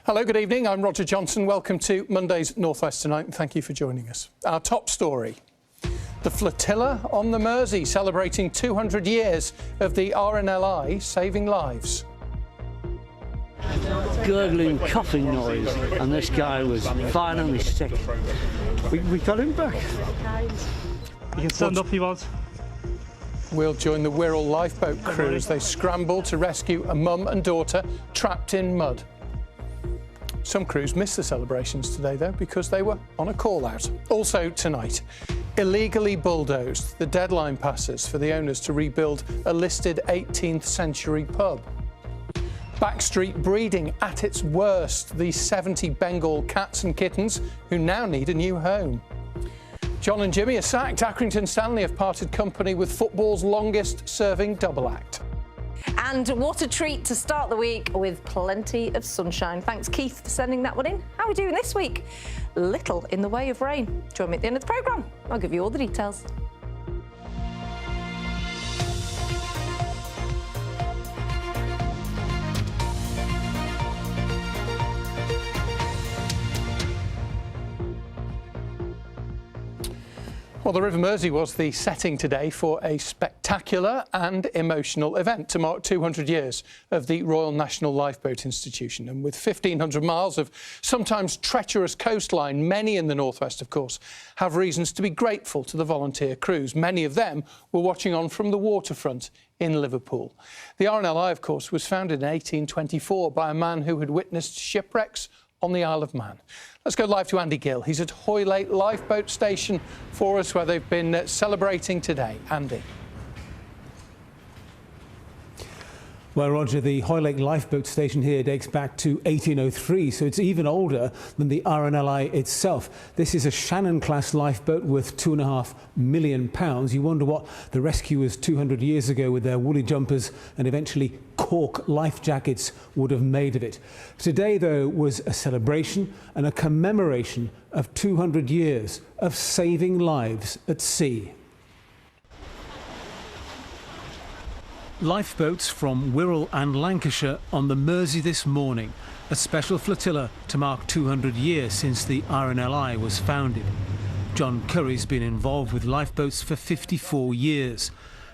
Hello, good evening. I'm Roger Johnson. Welcome to Monday's North West Tonight, and thank you for joining us. Our top story: the flotilla on the Mersey celebrating 200 years of the RNLI saving lives. Gurgling, coughing noise, and this guy was finally sick. We got him back. You can stand up, he was. We'll join the Wirral Lifeboat crew as they scramble to rescue a mum and daughter trapped in mud. Some crews missed the celebrations today, though, because they were on a call-out. Also tonight, illegally bulldozed, the deadline passes for the owners to rebuild a listed 18th century pub. Backstreet breeding at its worst, the 70 Bengal cats and kittens who now need a new home. John and Jimmy are sacked. Accrington Stanley have parted company with football's longest-serving double act. And what a treat to start the week with plenty of sunshine. Thanks, Keith, for sending that one in. How are we doing this week? Little in the way of rain. Join me at the end of the programme. I'll give you all the details. Well, the River Mersey was the setting today for a spectacular and emotional event to mark 200 years of the Royal National Lifeboat Institution. And with 1,500 miles of sometimes treacherous coastline, many in the northwest, of course, have reasons to be grateful to the volunteer crews. Many of them were watching on from the waterfront in Liverpool. The RNLI, of course, was founded in 1824 by a man who had witnessed shipwrecks on the Isle of Man. Let's go live to Andy Gill. He's at Hoylake Lifeboat Station for us, where they've been celebrating today. Andy. Well, Roger, the Hoylake Lifeboat Station here dates back to 1803, so it's even older than the RNLI itself. This is a Shannon-class lifeboat worth £2.5 million. You wonder what the rescuers 200 years ago with their woolly jumpers and eventually cork life jackets would have made of it. Today, though, was a celebration and a commemoration of 200 years of saving lives at sea. Lifeboats from Wirral and Lancashire on the Mersey this morning, a special flotilla to mark 200 years since the RNLI was founded. John Curry's been involved with lifeboats for 54 years.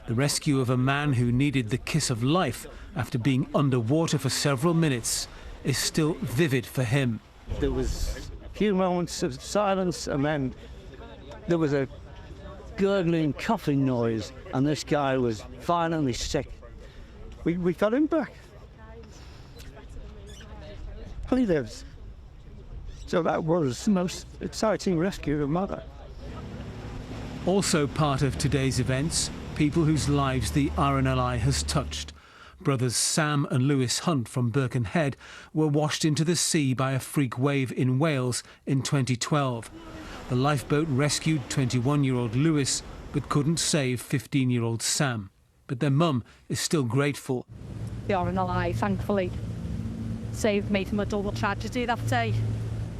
The rescue of a man who needed the kiss of life after being underwater for several minutes is still vivid for him. There was a few moments of silence, and then there was a gurgling, coughing noise, and this guy was finally sick. We got him back. And he lives. So that was the most exciting rescue of mother. Also part of today's events, people whose lives the RNLI has touched. Brothers Sam and Lewis Hunt from Birkenhead were washed into the sea by a freak wave in Wales in 2012. The lifeboat rescued 21-year-old Lewis, but couldn't save 15-year-old Sam. But their mum is still grateful. The RNLI, thankfully, saved me from a double tragedy that day,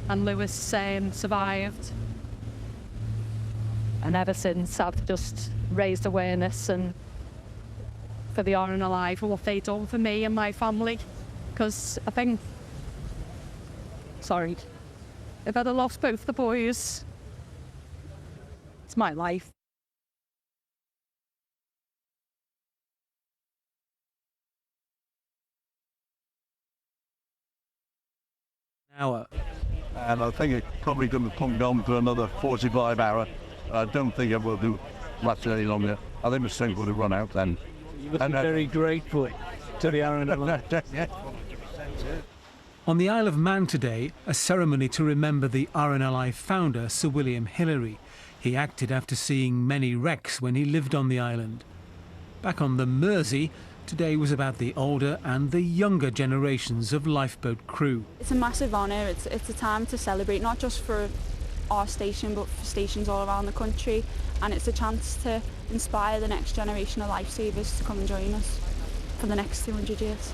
and Lewis survived. And ever since, I've just raised awareness and for the RNLI, for what they've done for me and my family, because I think, if I'd have lost both the boys, it's my life. Hour. And I think it's probably going to come down for another 45 hours. I don't think it will do much any longer. I think the thing will run out then. You must be very grateful to the RNLI. On the Isle of Man today, a ceremony to remember the RNLI founder, Sir William Hillary. He acted after seeing many wrecks when he lived on the island. Back on the Mersey, today was about the older and the younger generations of lifeboat crew. It's a massive honour. It's a time to celebrate, not just for our station, but for stations all around the country. And it's a chance to inspire the next generation of lifesavers to come and join us for the next 200 years.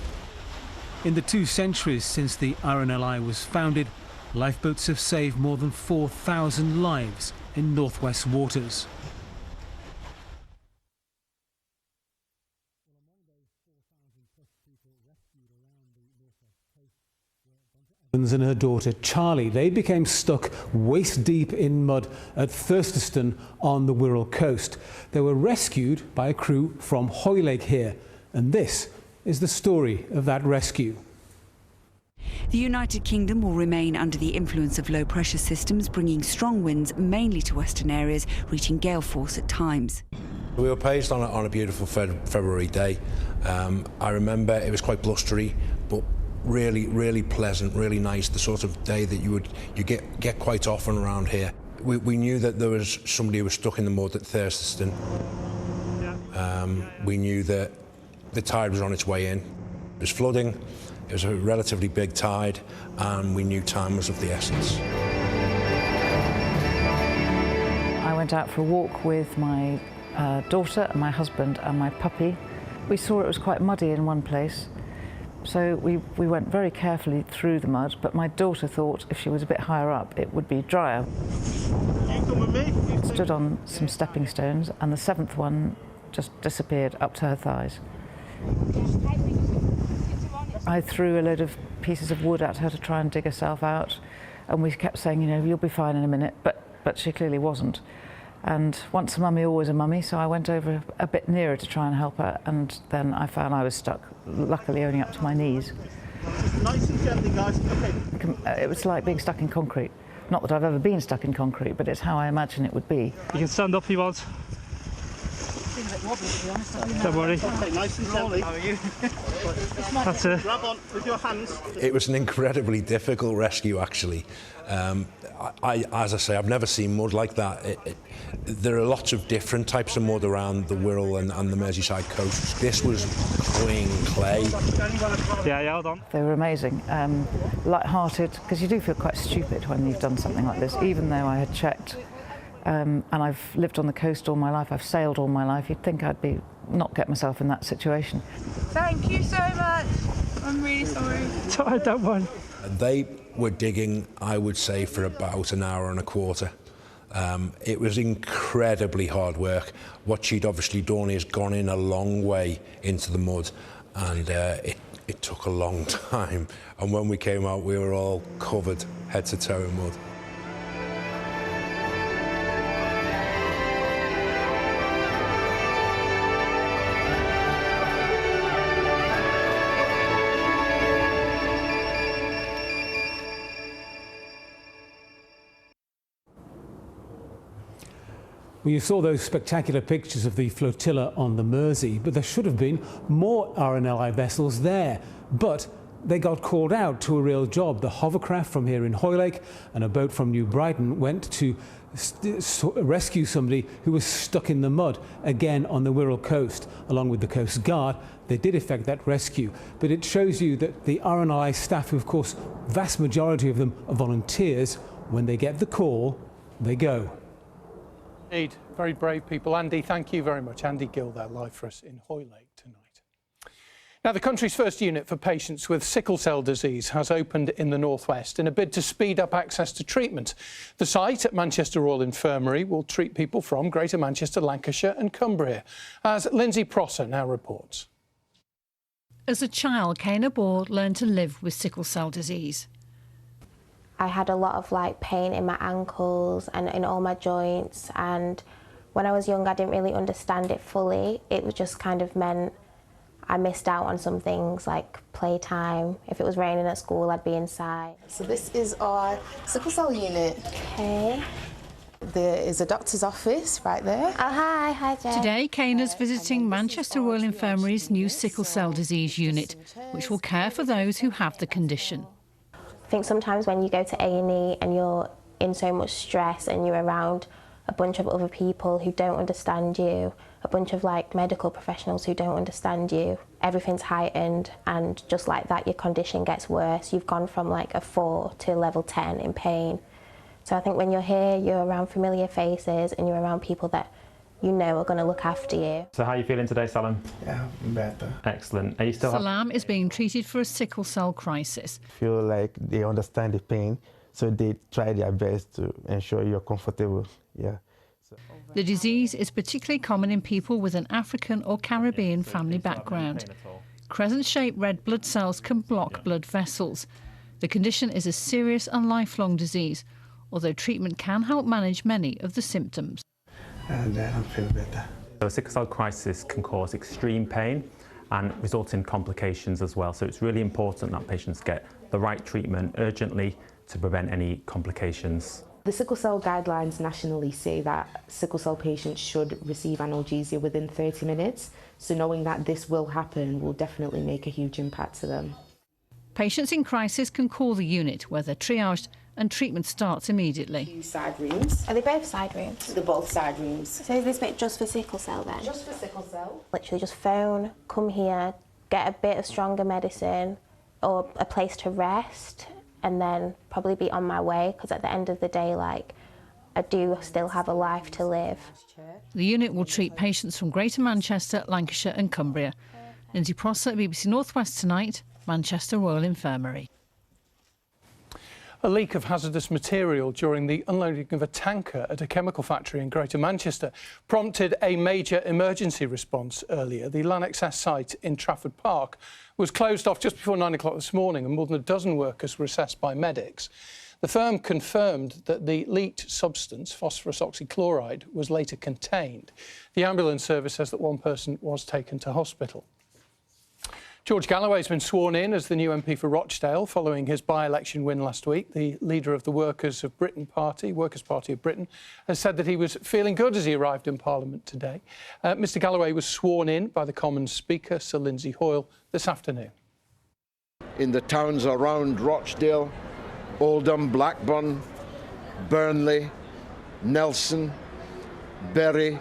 In the 2 centuries since the RNLI was founded, lifeboats have saved more than 4,000 lives in northwest waters. And her daughter Charlie, they became stuck waist deep in mud at Thurston on the Wirral coast. They were rescued by a crew from Hoylake here, and this is the story of that rescue. The United Kingdom will remain under the influence of low-pressure systems, bringing strong winds mainly to western areas, reaching gale force at times. We were paged on a beautiful February day. I remember it was quite blustery, but really pleasant, really nice, the sort of day that you get quite often around here. We knew that there was somebody who was stuck in the mud at Thurston. We knew that the tide was on its way in. It was flooding, it was a relatively big tide, and we knew time was of the essence. I went out for a walk with my daughter and my husband and my puppy. We saw it was quite muddy in one place. So we went very carefully through the mud, but my daughter thought if she was a bit higher up, it would be drier. You come with me? Stood on some stepping stones, and the seventh one just disappeared up to her thighs. I threw a load of pieces of wood at her to try and dig herself out, and we kept saying, you know, you'll be fine in a minute, but she clearly wasn't. And once a mummy, always a mummy, so I went over a bit nearer to try and help her, and then I found I was stuck, luckily only up to my knees. Nice and gently, guys. Okay. It was like being stuck in concrete. Not that I've ever been stuck in concrete, but it's how I imagine it would be. You can stand up if you want. Don't worry. Okay, nice and gently. How are you? That's it. Grab on with your hands. It was an incredibly difficult rescue, actually. As I say, I've never seen mud like that. There are lots of different types of mud around the Wirral and the Merseyside coast. This was clean clay. Yeah, hold on. They were amazing, light-hearted, because you do feel quite stupid when you've done something like this, even though I had checked. And I've lived on the coast all my life, I've sailed all my life, you'd think I'd not get myself in that situation. Thank you so much. I'm really sorry. Don't worry. They were digging, I would say, for about an hour and a quarter. It was incredibly hard work. What she'd obviously done is gone in a long way into the mud, and it took a long time. And when we came out, we were all covered head to toe in mud. Well, you saw those spectacular pictures of the flotilla on the Mersey, but there should have been more RNLI vessels there. But they got called out to a real job. The hovercraft from here in Hoylake and a boat from New Brighton went to rescue somebody who was stuck in the mud, again on the Wirral coast, along with the Coast Guard. They did effect that rescue, but it shows you that the RNLI staff, who of course, vast majority of them are volunteers, when they get the call, they go. Indeed, very brave people. Andy, thank you very much. Andy Gill there, live for us in Hoylake tonight. Now, the country's first unit for patients with sickle cell disease has opened in the northwest in a bid to speed up access to treatment. The site at Manchester Royal Infirmary will treat people from Greater Manchester, Lancashire and Cumbria, as Lindsay Prosser now reports. As a child, Kaina Ball learned to live with sickle cell disease. I had a lot of pain in my ankles and in all my joints, and when I was young I didn't really understand it fully. It was just kind of meant I missed out on some things like playtime. If it was raining at school I'd be inside. So this is our sickle cell unit. Okay. There is a doctor's office right there. Oh, hi Jay. Today, Kaina's visiting Manchester Royal Infirmary's new sickle cell disease unit, which will care for those who have the condition. I think sometimes when you go to A&E and you're in so much stress and you're around a bunch of other people who don't understand you, a bunch of medical professionals who don't understand you, everything's heightened, and just like that your condition gets worse. You've gone from a 4 to level 10 in pain. So I think when you're here, you're around familiar faces and you're around people that you know are going to look after you. So how are you feeling today, Salam? Yeah, better. Excellent. Are you still Salam is being treated for a sickle cell crisis. Feel like they understand the pain, so they try their best to ensure you're comfortable. Yeah. The disease is particularly common in people with an African or Caribbean family background. Crescent-shaped red blood cells can block blood vessels. The condition is a serious and lifelong disease, although treatment can help manage many of the symptoms. And I'm feeling better. So a sickle cell crisis can cause extreme pain and result in complications as well. So it's really important that patients get the right treatment urgently to prevent any complications. The sickle cell guidelines nationally say that sickle cell patients should receive analgesia within 30 minutes. So knowing that this will happen will definitely make a huge impact to them. Patients in crisis can call the unit where they're triaged and treatment starts immediately. 2 side rooms. Are they both side rooms? They're both side rooms. So is this bit just for sickle cell then? Just for sickle cell. Literally just phone, come here, get a bit of stronger medicine or a place to rest, and then probably be on my way, because at the end of the day, like, I do still have a life to live. The unit will treat patients from Greater Manchester, Lancashire and Cumbria. Lindsay Prosser, BBC North West Tonight, Manchester Royal Infirmary. A leak of hazardous material during the unloading of a tanker at a chemical factory in Greater Manchester prompted a major emergency response earlier. The LanXS site in Trafford Park was closed off just before 9 o'clock this morning, and more than a dozen workers were assessed by medics. The firm confirmed that the leaked substance, phosphorus oxychloride, was later contained. The ambulance service says that one person was taken to hospital. George Galloway's been sworn in as the new MP for Rochdale following his by-election win last week. The leader of the Workers' Party of Britain, has said that he was feeling good as he arrived in Parliament today. Mr Galloway was sworn in by the Commons Speaker, Sir Lindsay Hoyle, this afternoon. In the towns around Rochdale, Oldham, Blackburn, Burnley, Nelson, Bury,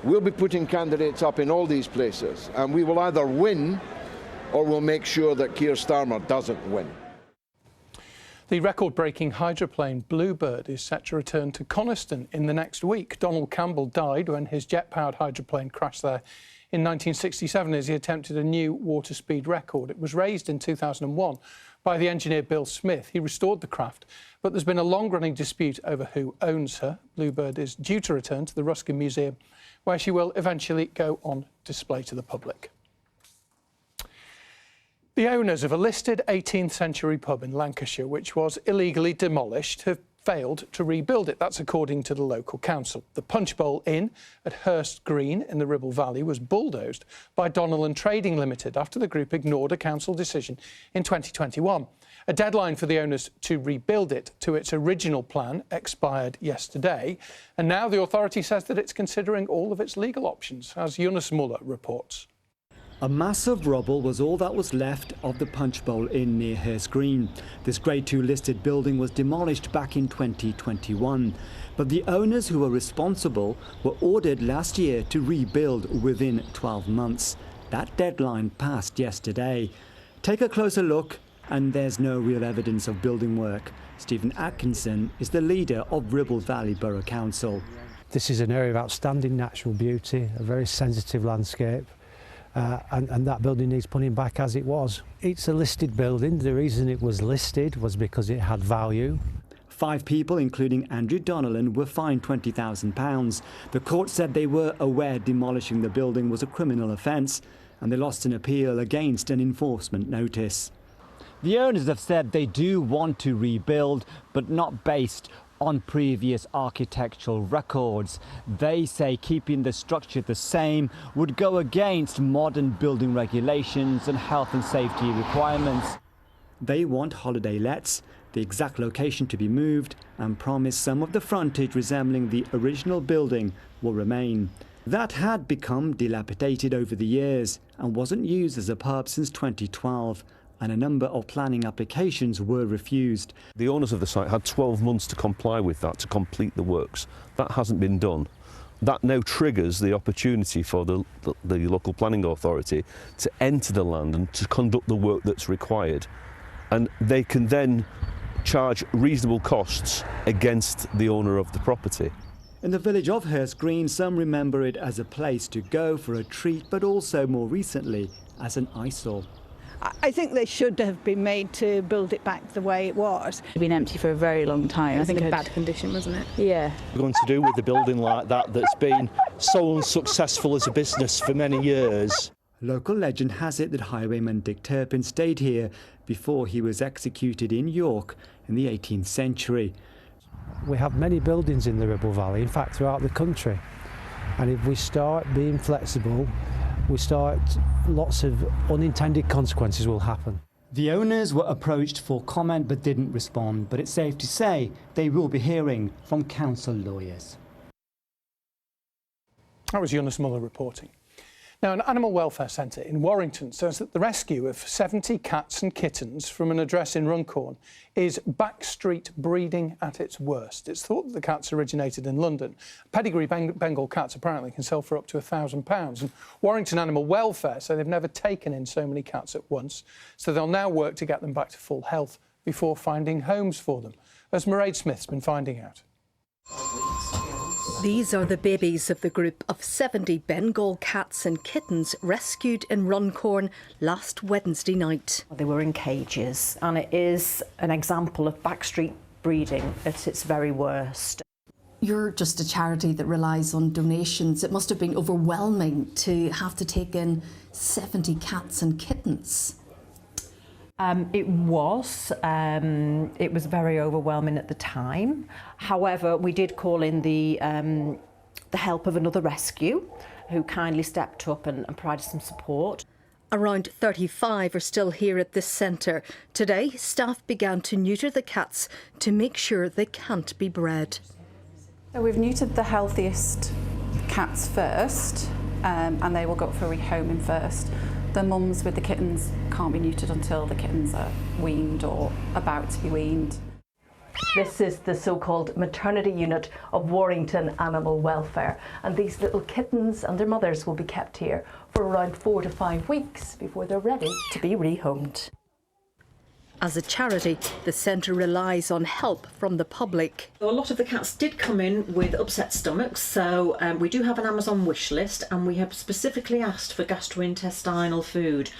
we'll be putting candidates up in all these places, and we will either win or we'll make sure that Keir Starmer doesn't win. The record-breaking hydroplane Bluebird is set to return to Coniston in the next week. Donald Campbell died when his jet-powered hydroplane crashed there in 1967 as he attempted a new water speed record. It was raised in 2001 by the engineer Bill Smith. He restored the craft, but there's been a long-running dispute over who owns her. Bluebird is due to return to the Ruskin Museum, where she will eventually go on display to the public. The owners of a listed 18th century pub in Lancashire, which was illegally demolished, have failed to rebuild it. That's according to the local council. The Punch Bowl Inn at Hurst Green in the Ribble Valley was bulldozed by Donnellan Trading Limited after the group ignored a council decision in 2021. A deadline for the owners to rebuild it to its original plan expired yesterday, and now the authority says that it's considering all of its legal options, as Jonas Muller reports. A mass of rubble was all that was left of the Punch Bowl Inn near Hurst Green. This Grade 2 listed building was demolished back in 2021. But the owners who were responsible were ordered last year to rebuild within 12 months. That deadline passed yesterday. Take a closer look, and there's no real evidence of building work. Stephen Atkinson is the leader of Ribble Valley Borough Council. This is an area of outstanding natural beauty, a very sensitive landscape. And that building needs putting back as it was. It's a listed building. The reason it was listed was because it had value. 5 people, including Andrew Donnellan, were fined £20,000. The court said they were aware demolishing the building was a criminal offence, and they lost an appeal against an enforcement notice. The owners have said they do want to rebuild, but not based on previous architectural records. They say keeping the structure the same would go against modern building regulations and health and safety requirements. They want holiday lets, the exact location to be moved, and promise some of the frontage resembling the original building will remain. That had become dilapidated over the years and wasn't used as a pub since 2012. And a number of planning applications were refused. The owners of the site had 12 months to comply with that, to complete the works. That hasn't been done. That now triggers the opportunity for the local planning authority to enter the land and to conduct the work that's required. And they can then charge reasonable costs against the owner of the property. In the village of Hurst Green, some remember it as a place to go for a treat, but also more recently as an eyesore. I think they should have been made to build it back the way it was. It's been empty for a very long time. I think in bad condition, wasn't it? Yeah. Going to do with a building like that that's been so unsuccessful as a business for many years. Local legend has it that highwayman Dick Turpin stayed here before he was executed in York in the 18th century. We have many buildings in the Ribble Valley, in fact throughout the country, and if we start being flexible, lots of unintended consequences will happen. The owners were approached for comment but didn't respond, but it's safe to say they will be hearing from council lawyers. That was Jonas Muller reporting. Now, an animal welfare centre in Warrington says that the rescue of 70 cats and kittens from an address in Runcorn is backstreet breeding at its worst. It's thought that the cats originated in London. Pedigree Bengal cats apparently can sell for up to £1,000. And Warrington Animal Welfare say they've never taken in so many cats at once, so they'll now work to get them back to full health before finding homes for them, as Mairead Smith's been finding out. These are the babies of the group of 70 Bengal cats and kittens rescued in Runcorn last Wednesday night. They were in cages, and it is an example of backstreet breeding at its very worst. You're just a charity that relies on donations. It must have been overwhelming to have to take in 70 cats and kittens. It was very overwhelming at the time. However, we did call in the help of another rescue who kindly stepped up and provided some support. Around 35 are still here at this centre. Today, staff began to neuter the cats to make sure they can't be bred. So we've neutered the healthiest cats first, and they will go for rehoming first. The mums with the kittens can't be neutered until the kittens are weaned or about to be weaned. This is the so-called maternity unit of Warrington Animal Welfare, and these little kittens and their mothers will be kept here for around 4 to 5 weeks before they're ready to be rehomed. As a charity, the centre relies on help from the public. A lot of the cats did come in with upset stomachs, so we do have an Amazon wish list, and we have specifically asked for gastrointestinal food.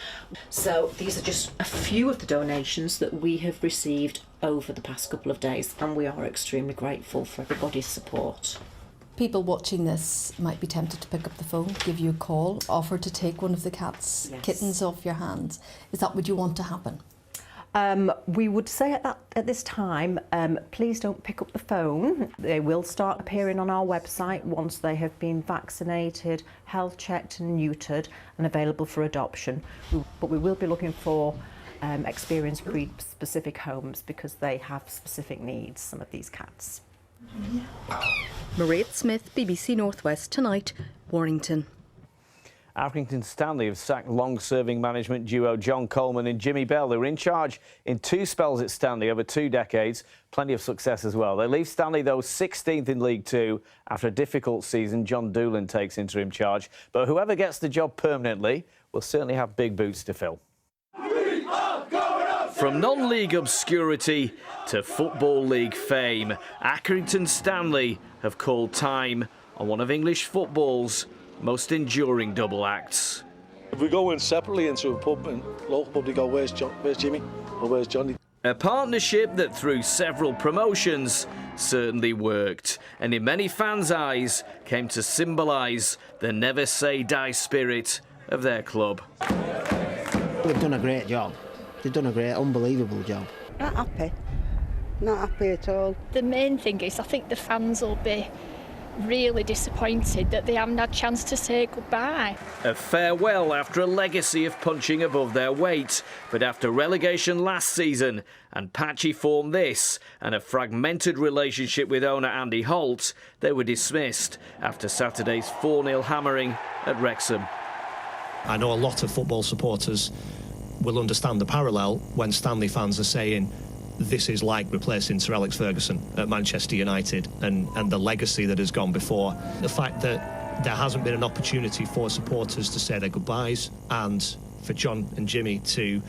So these are just a few of the donations that we have received over the past couple of days, and we are extremely grateful for everybody's support. People watching this might be tempted to pick up the phone, give you a call, offer to take one of the cats, kittens off your hands. Is that what you want to happen? We would say at this time, please don't pick up the phone. They will start appearing on our website once they have been vaccinated, health checked and neutered and available for adoption. But we will be looking for experienced breed-specific homes because they have specific needs, some of these cats. Mairead Smith, BBC Northwest Tonight, Warrington. Accrington Stanley have sacked long-serving management duo John Coleman and Jimmy Bell, who were in charge in 2 spells at Stanley over 2 decades. Plenty of success as well. They leave Stanley, though, 16th in League Two. After a difficult season, John Doolan takes interim charge. But whoever gets the job permanently will certainly have big boots to fill. From non-league obscurity to Football League fame, Accrington Stanley have called time on one of English football's most enduring double acts. If we go in separately into a pub and local pub, they go, where's Jimmy or where's Johnny? A partnership that through several promotions certainly worked, and in many fans' eyes came to symbolise the never say die spirit of their club. They've done a great job. They've done a great, unbelievable job. Not happy. Not happy at all. The main thing is I think the fans will be really disappointed that they haven't had a chance to say goodbye. A farewell after a legacy of punching above their weight, but after relegation last season and patchy form this and a fragmented relationship with owner Andy Holt, they were dismissed after Saturday's 4-0 hammering at Wrexham. I know a lot of football supporters will understand the parallel when Stanley fans are saying this is like replacing Sir Alex Ferguson at Manchester United and the legacy that has gone before. The fact that there hasn't been an opportunity for supporters to say their goodbyes and for John and Jimmy to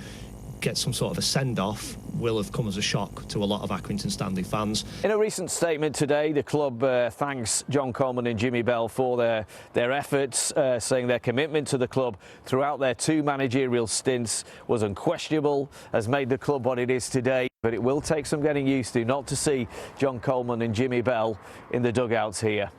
get some sort of a send-off will have come as a shock to a lot of Accrington Stanley fans. In a recent statement today, the club thanks John Coleman and Jimmy Bell for their efforts, saying their commitment to the club throughout their 2 managerial stints was unquestionable, has made the club what it is today. But it will take some getting used to not to see John Coleman and Jimmy Bell in the dugouts here.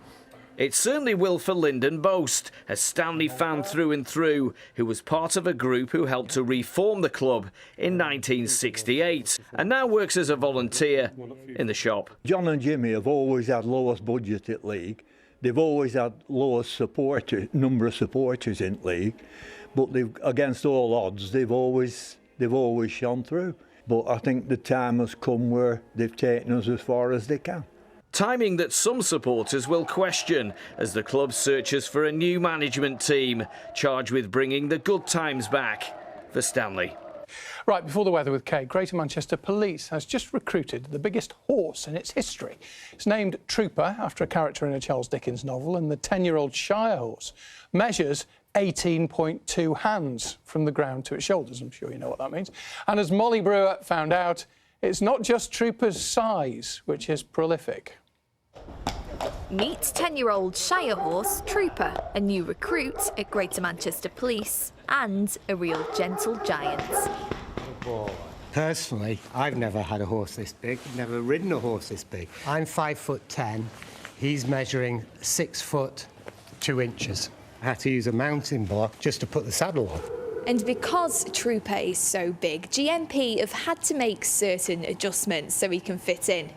It certainly will for Lyndon Boast, a Stanley fan through and through, who was part of a group who helped to reform the club in 1968 and now works as a volunteer in the shop. John and Jimmy have always had lowest budget at league. They've always had lowest number of supporters in league, but against all odds, they've always shone through. But I think the time has come where they've taken us as far as they can. Timing that some supporters will question as the club searches for a new management team charged with bringing the good times back for Stanley. Right, before the weather with Kate, Greater Manchester Police has just recruited the biggest horse in its history. It's named Trooper after a character in a Charles Dickens novel, and the 10-year-old Shire horse measures 18.2 hands from the ground to its shoulders. I'm sure you know what that means. And as Molly Brewer found out, it's not just Trooper's size which is prolific. Meet 10-year-old Shire horse Trooper, a new recruit at Greater Manchester Police and a real gentle giant. Personally, I've never had a horse this big, never ridden a horse this big. I'm 5'10", he's measuring 6 foot 2 inches. I had to use a mounting block just to put the saddle on. And because Trooper is so big, GMP have had to make certain adjustments so he can fit in.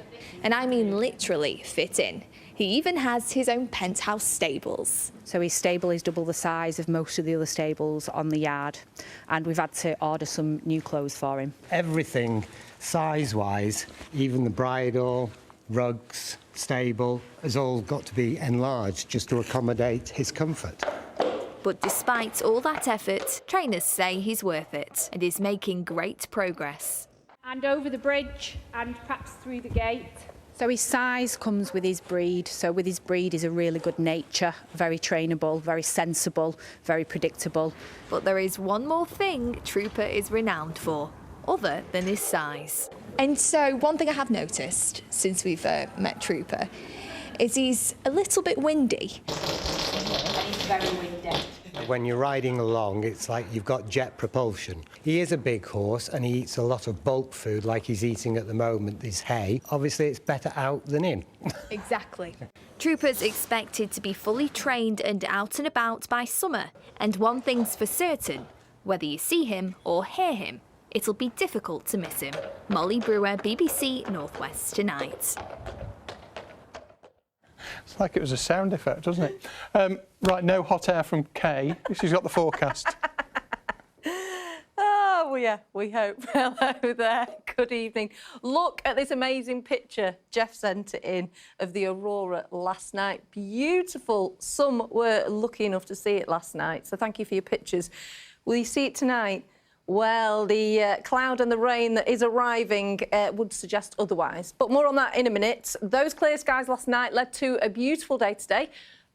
And I mean literally fit in. He even has his own penthouse stables. So his stable is double the size of most of the other stables on the yard, and we've had to order some new clothes for him. Everything size-wise, even the bridle, rugs, stable, has all got to be enlarged just to accommodate his comfort. But despite all that effort, trainers say he's worth it and is making great progress. And over the bridge and perhaps through the gate. So his size comes with his breed. So with his breed is a really good nature, very trainable, very sensible, very predictable. But there is one more thing Trooper is renowned for, other than his size. And so one thing I have noticed since we've met Trooper is he's a little bit windy. He's very windy. When you're riding along, it's like you've got jet propulsion. He is a big horse and he eats a lot of bulk food like he's eating at the moment, this hay. Obviously, it's better out than in. Exactly. Trooper's expected to be fully trained and out and about by summer. And one thing's for certain, whether you see him or hear him, it'll be difficult to miss him. Molly Brewer, BBC Northwest Tonight. It's like it was a sound effect, doesn't it? Right, no hot air from Kay. She's got the forecast. Oh, well, yeah, we hope. Hello there. Good evening. Look at this amazing picture Jeff sent it in of the aurora last night. Beautiful. Some were lucky enough to see it last night, so thank you for your pictures. Will you see it tonight? Well, the cloud and the rain that is arriving would suggest otherwise. But more on that in a minute. Those clear skies last night led to a beautiful day today.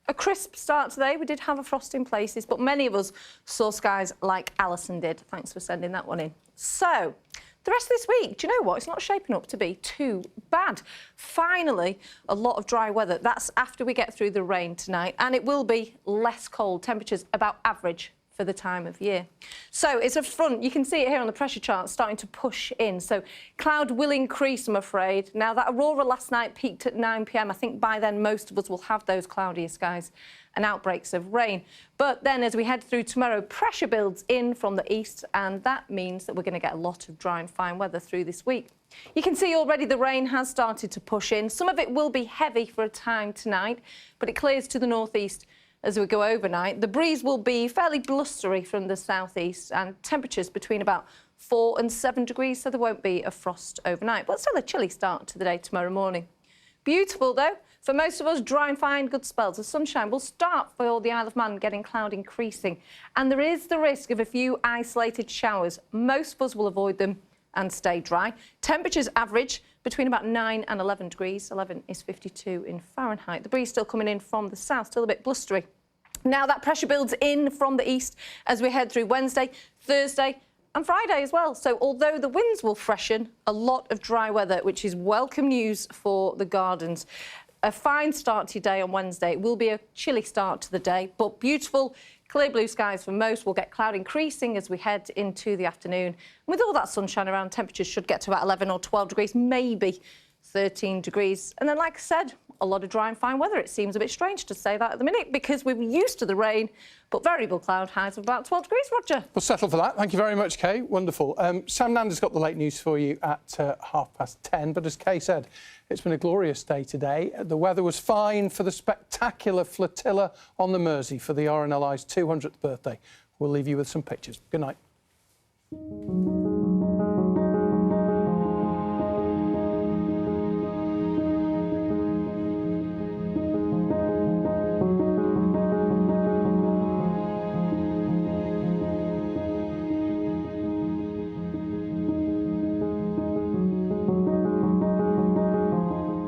A crisp start today. We did have a frost in places, but many of us saw skies like Alison did. Thanks for sending that one in. So, the rest of this week, do you know what? It's not shaping up to be too bad. Finally, a lot of dry weather. That's after we get through the rain tonight, and it will be less cold. Temperatures about average for the time of year. So it's a front, you can see it here on the pressure chart, starting to push in. So cloud will increase, I'm afraid. Now that aurora last night peaked at 9 p.m. I think by then most of us will have those cloudier skies and outbreaks of rain. But then as we head through tomorrow, pressure builds in from the east, and that means that we're going to get a lot of dry and fine weather through this week. You can see already the rain has started to push in. Some of it will be heavy for a time tonight, but it clears to the northeast as we go overnight. The breeze will be fairly blustery from the southeast and temperatures between about 4 and 7 degrees, so there won't be a frost overnight, but still a chilly start to the day tomorrow morning. Beautiful though, for most of us, dry and fine, good spells of sunshine will start for the Isle of Man, getting cloud increasing, and there is the risk of a few isolated showers. Most of us will avoid them and stay dry. Temperatures average between about 9 and 11 degrees. 11 is 52 in Fahrenheit. The breeze still coming in from the south, still a bit blustery. Now that pressure builds in from the east as we head through Wednesday, Thursday and Friday as well. So although the winds will freshen, a lot of dry weather, which is welcome news for the gardens. A fine start to your day on Wednesday. It will be a chilly start to the day, but beautiful, clear blue skies for most. We'll get cloud increasing as we head into the afternoon. And with all that sunshine around, temperatures should get to about 11 or 12 degrees, maybe 13 degrees. And then, like I said, a lot of dry and fine weather. It seems a bit strange to say that at the minute because we're used to the rain, but variable cloud highs of about 12 degrees, Roger. We'll settle for that. Thank you very much, Kay. Wonderful. Sam Nander's got the late news for you at 10:30. But as Kay said, it's been a glorious day today. The weather was fine for the spectacular flotilla on the Mersey for the RNLI's 200th birthday. We'll leave you with some pictures. Good night.